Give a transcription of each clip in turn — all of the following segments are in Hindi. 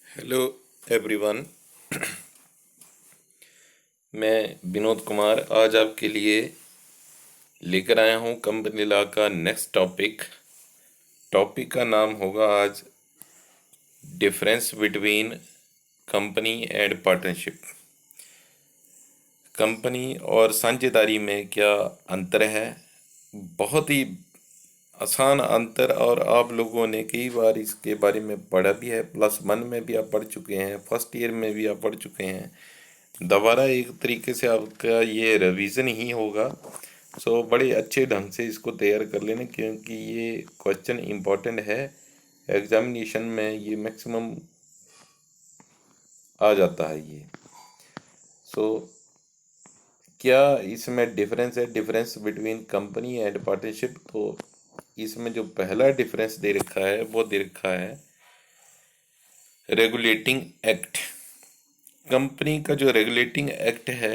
Hello everyone. मैं विनोद कुमार आज आपके लिए लेकर आया हूँ कंपनी लॉ का नेक्स्ट टॉपिक। टॉपिक का नाम होगा आज difference between company and partnership. Company और साझेदारी में क्या अंतर है? बहुत ही आसान अंतर, और आप लोगों ने कई बार इसके बारे में पढ़ा भी है। +1 में भी आप पढ़ चुके हैं, फर्स्ट ईयर में भी आप पढ़ चुके हैं। दोबारा एक तरीके से आपका ये रिवीजन ही होगा। सो बड़े अच्छे ढंग से इसको तैयार कर लेना, क्योंकि ये क्वेश्चन इम्पोर्टेंट है। एग्जामिनेशन में ये मैक्सिमम आ जाता है ये। सो क्या इसमें डिफरेंस है? Difference between company and partnership. तो इसमें जो पहला डिफरेंस दे रखा है वो दे रखा है रेगुलेटिंग एक्ट। कंपनी का जो रेगुलेटिंग एक्ट है,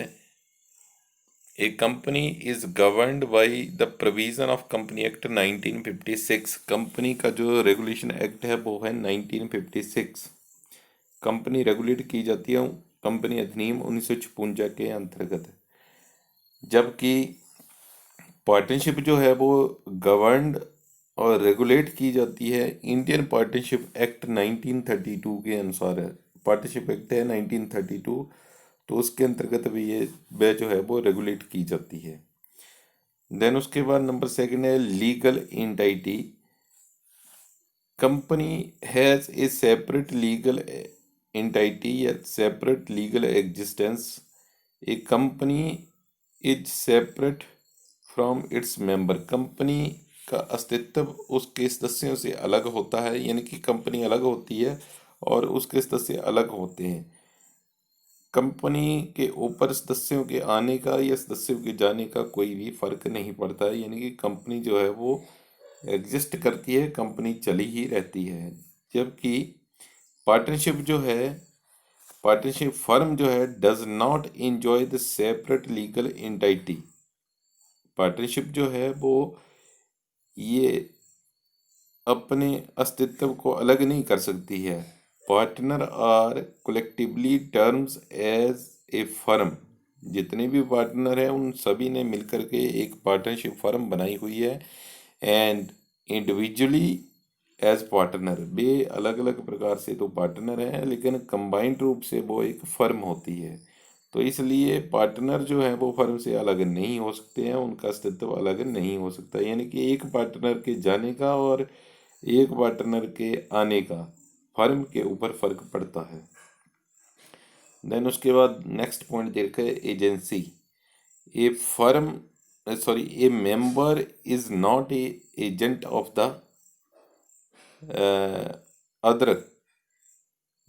A company is governed by the provision of Company Act 1956। Company का जो रेगुलेशन एक्ट है वो है 1956। कंपनी रेगुलेट की जाती है कंपनी अधिनियम 1956 के अंतर्गत। जबकि पार्टनरशिप जो है वो गवर्नड और रेगुलेट की जाती है इंडियन पार्टनरशिप एक्ट 1932 के अनुसार है। पार्टनरशिप एक्ट है 1932, तो उसके अंतर्गत भी ये वह जो है वो रेगुलेट की जाती है। देन उसके बाद नंबर सेकंड है legal entity. Company has a separate legal entity या separate legal existence. A company is separate from its member. Company का अस्तित्व उसके सदस्यों से अलग होता है, यानी कि कंपनी अलग होती है और उसके सदस्य अलग होते हैं। कंपनी के ऊपर सदस्यों के आने का या सदस्यों के जाने का कोई भी फर्क नहीं पड़ता है, यानी कि कंपनी जो है वो एग्जिस्ट करती है, कंपनी चली ही रहती है। जबकि पार्टनरशिप जो है, पार्टनरशिप फर्म जो है does not enjoy the separate legal entity. Partnership जो है वो ये अपने अस्तित्व को अलग नहीं कर सकती है। Partner are collectively terms as a firm. जितने भी पार्टनर हैं उन सभी ने मिलकर के एक पार्टनरशिप फर्म बनाई हुई है। एंड इंडिविजुअली एज पार्टनर, वे अलग अलग प्रकार से तो पार्टनर हैं, लेकिन कंबाइंड रूप से वो एक फर्म होती है। तो इसलिए पार्टनर जो है वो फर्म से अलग नहीं हो सकते हैं, उनका अस्तित्व अलग नहीं हो सकता। यानी कि एक पार्टनर के जाने का और एक पार्टनर के आने का फर्म के ऊपर फर्क पड़ता है। देन उसके बाद नेक्स्ट पॉइंट देखा है agency. A firm sorry A member is not a agent of the other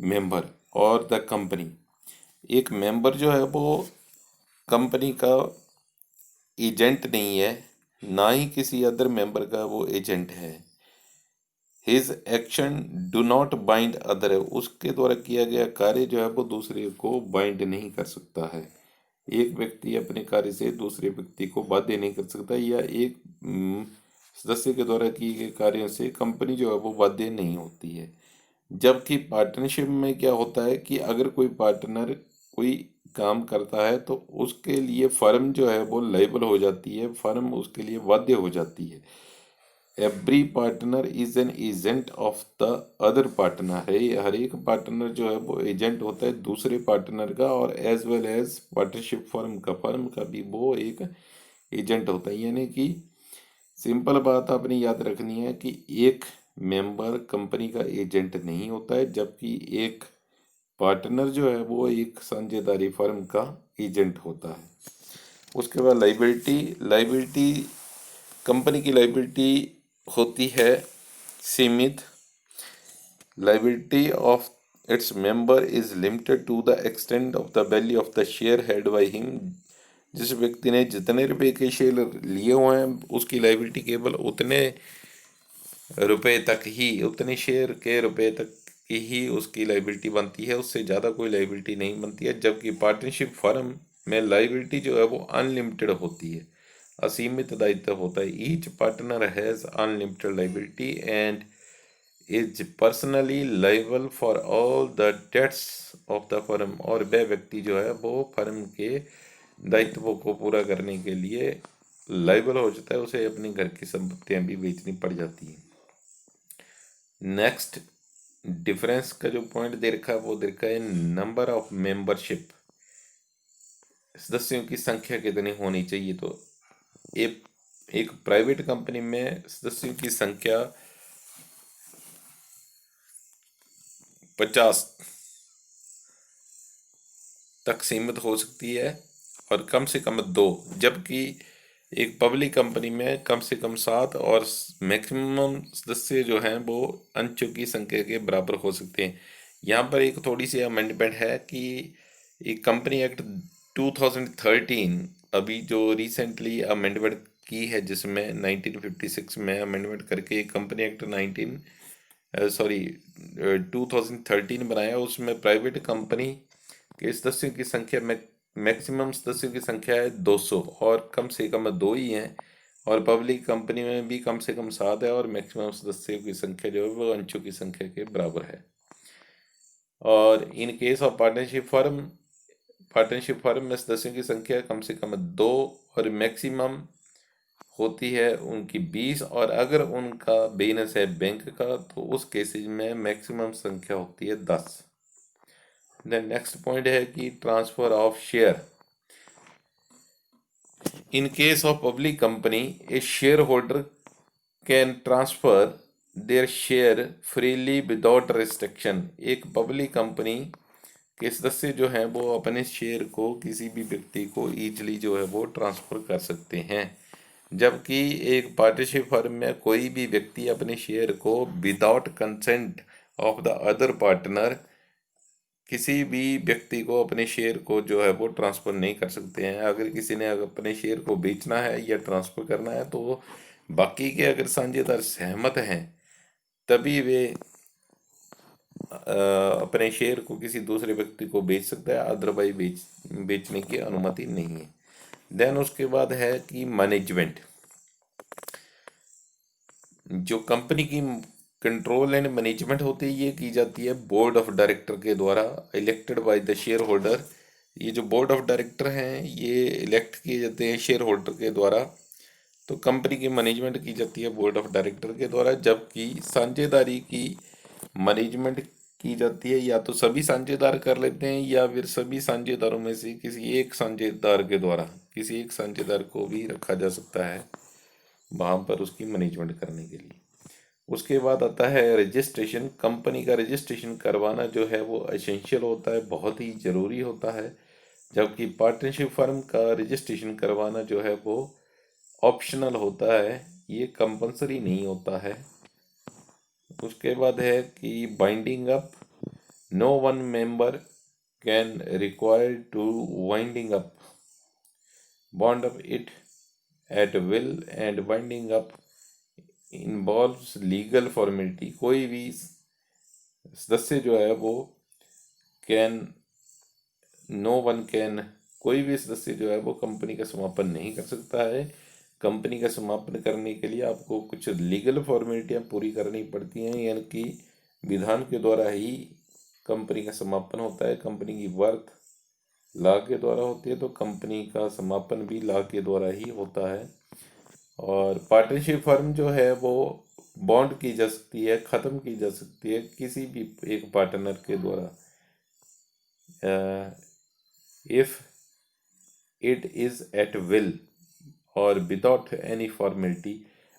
member और द कंपनी। एक मेंबर जो है वो कंपनी का एजेंट नहीं है, ना ही किसी अदर मेंबर का वो एजेंट है। His action do not bind other, उसके द्वारा किया गया कार्य जो है वो दूसरे को बाइंड नहीं कर सकता है। एक व्यक्ति अपने कार्य से दूसरे व्यक्ति को बाध्य नहीं कर सकता, या एक सदस्य के द्वारा किए गए कार्यों से कंपनी जो है वो बाध्य नहीं होती है। जबकि पार्टनरशिप में क्या होता है कि अगर कोई पार्टनर कोई काम करता है तो उसके लिए फर्म जो है वो लायबल हो जाती है, फर्म उसके लिए बाध्य हो जाती है। Every partner is an agent of the other partner है। हर एक पार्टनर जो है वो एजेंट होता है दूसरे पार्टनर का, और as well as partnership firm का भी वो एक एजेंट होता है। यानी कि सिंपल बात आपने याद रखनी है कि एक मेंबर कंपनी का एजेंट नहीं होता है, जबकि एक पार्टनर जो है वो एक साझेदारी फर्म का एजेंट होता है। उसके बाद लाइबिलिटी। लाइबिलिटी, कंपनी की लाइबिलिटी होती है सीमित। Liability of its member is limited to the extent of the value of the share held by him. जिस व्यक्ति ने जितने रुपए के शेयर लिए हुए हैं उसकी लाइबिलिटी केवल उतने रुपए तक ही, उतने शेयर के रुपए तक की ही उसकी लाइबिलिटी बनती है, उससे ज़्यादा कोई लाइबिलिटी नहीं बनती है। जबकि पार्टनरशिप फर्म में लाइबिलिटी जो है वो अनलिमिटेड होती है, असीमित दायित्व होता है। Each partner has unlimited liability and is personally liable for all the debts of the firm, और वह व्यक्ति जो है वो फर्म के दायित्वों को पूरा करने के लिए लाइबल हो जाता है, उसे अपनी घर की संपत्तियां भी बेचनी पड़ जाती हैं। नेक्स्ट डिफरेंस का जो पॉइंट दे रखा है वो दे रखा है नंबर ऑफ मेंबरशिप, सदस्यों की संख्या कितनी होनी चाहिए। तो एक प्राइवेट कंपनी में सदस्यों की संख्या 50 तक सीमित हो सकती है और कम से कम 2, जबकि एक पब्लिक कंपनी में कम से कम 7 और मैक्सिमम सदस्य जो हैं वो अंशों की संख्या के बराबर हो सकते हैं। यहाँ पर एक थोड़ी सी अमेंडमेंट है कि एक कंपनी एक्ट 2013 अभी जो रिसेंटली अमेंडमेंट की है, जिसमें 1956 में अमेंडमेंट करके कंपनी एक्ट 2013 बनाया, उसमें प्राइवेट कंपनी के सदस्यों की संख्या मैक्सिमम सदस्यों की संख्या है 200 और कम से कम 2 ही हैं, और पब्लिक कंपनी में भी कम से कम 7 है और मैक्सिमम सदस्यों की संख्या जो है वो अंशों की संख्या के बराबर है। और in case of partnership firm में सदस्यों की संख्या कम से कम 2 और मैक्सिमम होती है उनकी 20, और अगर उनका बिजनेस है बैंक का तो उस केसेज में मैक्सिमम संख्या होती है 10। देन नेक्स्ट पॉइंट है कि transfer of share. In case of public company A share holder can transfer their share freely without restriction. एक पब्लिक कंपनी के सदस्य जो हैं वो अपने शेयर को किसी भी व्यक्ति को ईजिली जो है वो ट्रांसफर कर सकते हैं, जबकि एक पार्टनरशिप फर्म में कोई भी व्यक्ति अपने शेयर को without consent of the other partner किसी भी व्यक्ति को अपने शेयर को जो है वो ट्रांसफ़र नहीं कर सकते हैं। अगर किसी ने अपने शेयर को बेचना है या ट्रांसफ़र करना है तो बाकी के अगर साझेदार सहमत हैं तभी वे अपने शेयर को किसी दूसरे व्यक्ति को बेच सकता है, अदरवाइज बेचने की अनुमति नहीं है। देन उसके बाद है कि मैनेजमेंट। जो कंपनी की कंट्रोल एंड मैनेजमेंट होती है ये की जाती है बोर्ड ऑफ डायरेक्टर के द्वारा, elected by the share holder. ये जो बोर्ड ऑफ डायरेक्टर हैं ये इलेक्ट किए जाते हैं शेयर होल्डर के द्वारा। तो कंपनी की मैनेजमेंट की जाती है बोर्ड ऑफ डायरेक्टर के द्वारा, जबकि साझेदारी की मैनेजमेंट की जाती है या तो सभी साझेदार कर लेते हैं या फिर सभी साझेदारों में से किसी एक साझेदार के द्वारा, किसी एक साझेदार को भी रखा जा सकता है वहाँ पर उसकी मैनेजमेंट करने के लिए। उसके बाद आता है रजिस्ट्रेशन। कंपनी का रजिस्ट्रेशन करवाना जो है वो एसेंशियल होता है, बहुत ही ज़रूरी होता है, जबकि पार्टनरशिप फर्म का रजिस्ट्रेशन करवाना जो है वो ऑप्शनल होता है, ये कंपलसरी नहीं होता है। उसके बाद है कि binding up. No one member can require to winding up bond up it at will and binding up involves legal formality. कोई भी सदस्य जो है वो कैन नो वन कैन कोई भी सदस्य जो है वो कंपनी का समापन नहीं कर सकता है। कंपनी का समापन करने के लिए आपको कुछ लीगल फॉर्मेलिटियाँ पूरी करनी पड़ती हैं, यानी कि विधान के द्वारा ही कंपनी का समापन होता है। कंपनी की वर्थ लॉ के द्वारा होती है तो कंपनी का समापन भी लॉ के द्वारा ही होता है। और पार्टनरशिप फर्म जो है वो बॉन्ड की जा सकती है, ख़त्म की जा सकती है किसी भी एक पार्टनर के द्वारा, if it is at will और विदाउट एनी फॉर्मेलिटी।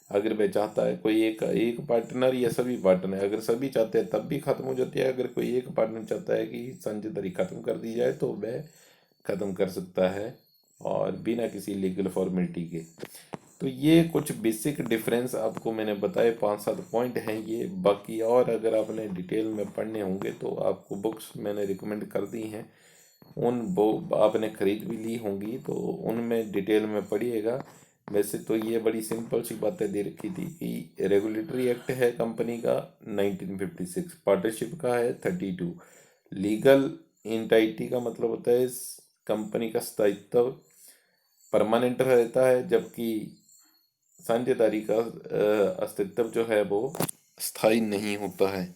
अगर वह चाहता है कोई एक पार्टनर या सभी पार्टनर, अगर सभी चाहते हैं तब भी ख़त्म हो जाती है। अगर कोई एक पार्टनर चाहता है कि साझेदारी ख़त्म कर दी जाए तो वह ख़त्म कर सकता है और बिना किसी लीगल फॉर्मेलिटी के। तो ये कुछ बेसिक डिफरेंस आपको मैंने बताए, 5-7 पॉइंट हैं ये। बाकी और अगर आपने डिटेल में पढ़ने होंगे तो आपको बुक्स मैंने रिकमेंड कर दी हैं, उन वो आपने ख़रीद भी ली होंगी तो उनमें डिटेल में पढ़िएगा। वैसे तो ये बड़ी सिंपल सी बातें दे रखी थी कि रेगुलेटरी एक्ट है कंपनी का 1956, पार्टनरशिप का है 32, लीगल एंटिटी का मतलब होता है कंपनी का स्थायित्व परमानेंट रहता है, जबकि साझेदारी का अस्तित्व जो है वो स्थायी नहीं होता है।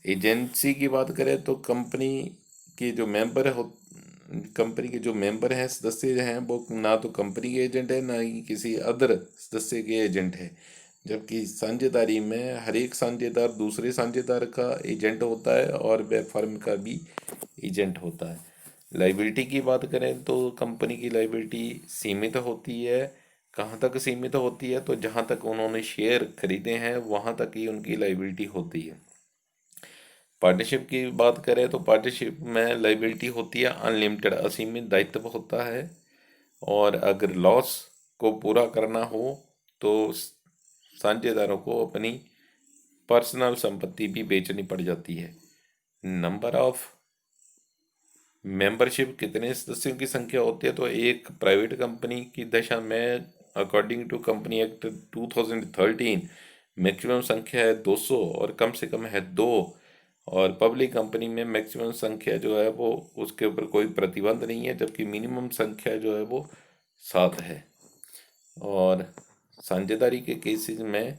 एजेंसी की बात करें तो के जो मेंबर हो कंपनी के जो मेंबर हैं, सदस्य हैं, वो ना तो कंपनी के एजेंट है, ना ही किसी अदर सदस्य के एजेंट है। जबकि साझेदारी में हर एक साझेदार दूसरे साझेदार का एजेंट होता है और वह फर्म का भी एजेंट होता है। लाइबिलिटी की बात करें तो कंपनी की लाइबिलिटी सीमित होती है। कहाँ तक सीमित होती है? तो जहाँ तक उन्होंने शेयर खरीदे हैं वहाँ तक ही उनकी लाइबिलिटी होती है। पार्टनरशिप की बात करें तो पार्टनरशिप में लाइबिलिटी होती है अनलिमिटेड, असीमित दायित्व होता है। और अगर लॉस को पूरा करना हो तो साझेदारों को अपनी पर्सनल संपत्ति भी बेचनी पड़ जाती है। नंबर ऑफ मेंबरशिप, कितने सदस्यों की संख्या होती है? तो एक प्राइवेट कंपनी की दशा में according to company act 2013 maximum संख्या है 200 और कम से कम है 2। और पब्लिक कंपनी में मैक्सिमम संख्या जो है वो उसके ऊपर कोई प्रतिबंध नहीं है, जबकि मिनिमम संख्या जो है वो 7 है। और साझेदारी के केसेस में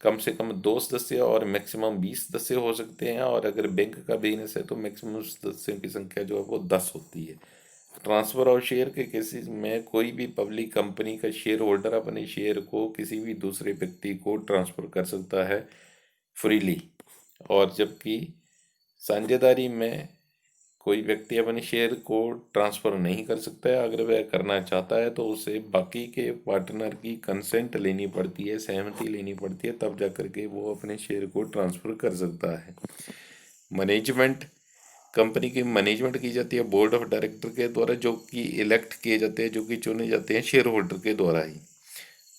कम से कम 2 सदस्य और मैक्सिमम 20 सदस्य हो सकते हैं। और अगर बैंक का बिजनेस है तो मैक्सिमम सदस्यों की संख्या जो है वो 10 होती है। ट्रांसफ़र और शेयर के केसेस में कोई भी पब्लिक कंपनी का शेयर होल्डर अपने शेयर को किसी भी दूसरे व्यक्ति को ट्रांसफ़र कर सकता है फ्रीली। और जबकि साझेदारी में कोई व्यक्ति अपने शेयर को ट्रांसफ़र नहीं कर सकता है। अगर वह करना चाहता है तो उसे बाकी के पार्टनर की कंसेंट लेनी पड़ती है, सहमति लेनी पड़ती है, तब जाकर के वो अपने शेयर को ट्रांसफ़र कर सकता है। मैनेजमेंट, कंपनी की मैनेजमेंट की जाती है बोर्ड ऑफ डायरेक्टर के द्वारा, जो कि इलेक्ट किए जाते हैं, जो कि चुने जाते हैं शेयर होल्डर के द्वारा ही।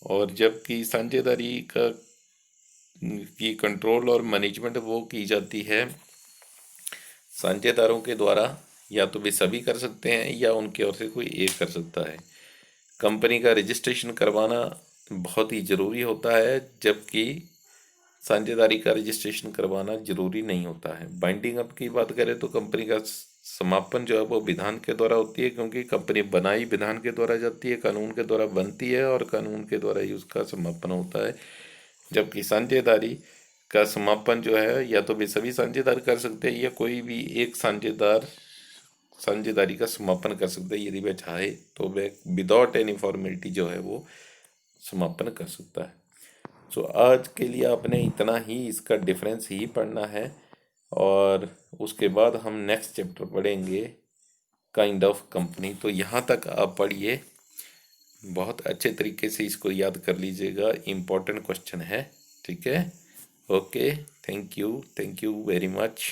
और जबकि साझेदारी की कंट्रोल और मैनेजमेंट वो की जाती है साझेदारों के द्वारा, या तो वे सभी कर सकते हैं या उनकी ओर से कोई एक कर सकता है। कंपनी का रजिस्ट्रेशन करवाना बहुत ही ज़रूरी होता है, जबकि साझेदारी का रजिस्ट्रेशन करवाना ज़रूरी नहीं होता है। बाइंडिंग अप की बात करें तो कंपनी का समापन जो है वो विधान के द्वारा होती है, क्योंकि कंपनी बनाई विधान के द्वारा जाती है, कानून के द्वारा बनती है और कानून के द्वारा ही उसका समापन होता है। जबकि साझेदारी का समापन जो है या तो वे सभी साझेदार कर सकते हैं या कोई भी एक साझेदार साझेदारी का समापन कर सकता है। यदि वह चाहे तो वह विदाउट एनी फॉर्मेलिटी जो है वो समापन कर सकता है। सो आज के लिए आपने इतना ही, इसका डिफरेंस ही पढ़ना है। और उसके बाद हम नेक्स्ट चैप्टर पढ़ेंगे काइंड ऑफ कंपनी। तो यहाँ तक आप पढ़िए, बहुत अच्छे तरीके से इसको याद कर लीजिएगा, इम्पोर्टेंट क्वेश्चन है। ठीक है, okay, thank you very much.